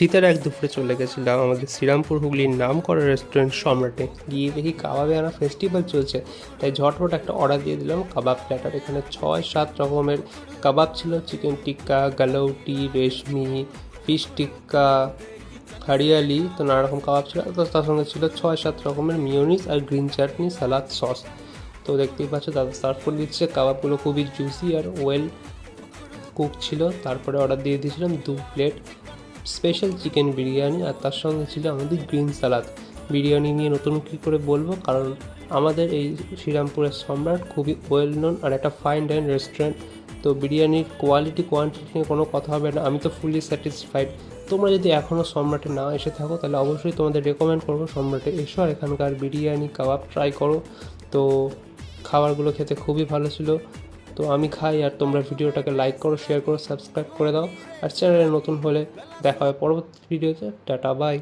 শীতের এক দুপুরে চলে গেছিলাম আমাদের শ্রীরামপুর হুগলির নামকরা রেস্টুরেন্ট সম্রাটে। গিয়ে দেখি কাবাবে আনা ফেস্টিভ্যাল চলছে, তাই ঝটপট একটা অর্ডার দিয়ে দিলাম কাবাব প্ল্যাটার। এখানে 6-7 রকমের কাবাব ছিল, চিকেন টিক্কা, গালাউটি, রেশমি, ফিশ টিক্কা, হরিয়ালি, তো নানা রকম কাবাব ছিল। তো তার সঙ্গে ছিল 6-7 রকমের মিওনিস আর গ্রিন চাটনি, সালাদ, সস। তো দেখতেই পাচ্ছ দাদা সার্ভ করে দিচ্ছে। কাবাবগুলো খুবই জুসি আর ওয়েল কুক ছিল। তারপরে অর্ডার দিয়ে দিয়েছিলাম 2 প্লেট স্পেশাল চিকেন বিরিয়ানি, আর তার সঙ্গে ছিল আমাদের গ্রিন সালাদ। বিরিয়ানি নিয়ে নতুন কী করে বলবো, কারণ আমাদের এই শ্রীরামপুরের সম্রাট খুবই ওয়েল নোন আর একটা ফাইন ডাইন রেস্টুরেন্ট। তো বিরিয়ানির কোয়ালিটি কোয়ান্টিটি নিয়ে কোনো কথা হবে না, আমি তো ফুলি স্যাটিসফাইড। তোমরা যদি এখনও সম্রাটে না এসে থাকো তাহলে অবশ্যই তোমাদের রেকমেন্ড করবো সম্রাটে এসো আর এখানকার বিরিয়ানি কাবাব ট্রাই করো। তো খাবারগুলো খেতে খুবই ভালো ছিল। তো আমি খাই, আর তোমরা ভিডিওটাকে লাইক করো, শেয়ার করো, সাবস্ক্রাইব করে দাও। আর চ্যানেলে নতুন হলে দেখা হবে পরবর্তী ভিডিওতে। Tata, by.